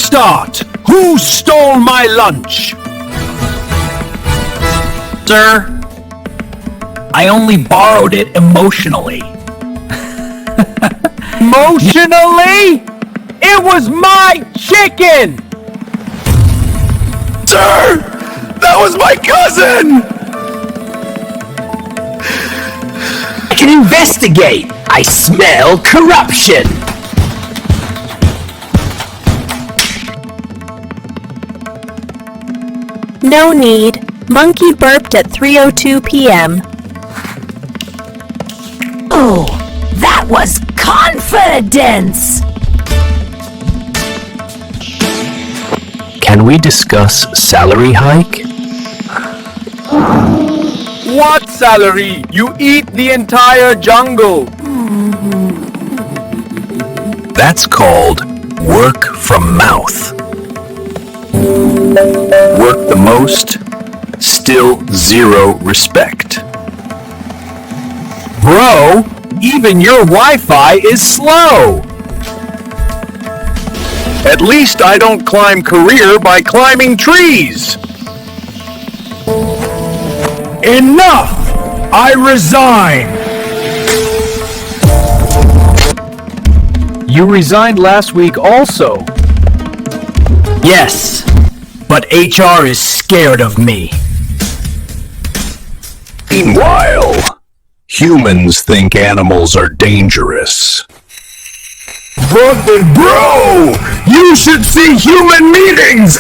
start. Who stole my lunch? Sir, I only borrowed it emotionally. Emotionally? It was my chicken! Sir! That was my cousin! I can investigate. I smell corruption. No need. Monkey burped at 3:02 p.m. Oh, that was confidence. Can we discuss salary hike? What salary? You eat the entire jungle. That's called work from mouth. Work the most, still zero respect. Bro, even your Wi-Fi is slow. At least I don't climb career by climbing trees. Enough! I resign! You resigned last week also. Yes, but HR is scared of me. Meanwhile, humans think animals are dangerous. Bro! You should see human meetings!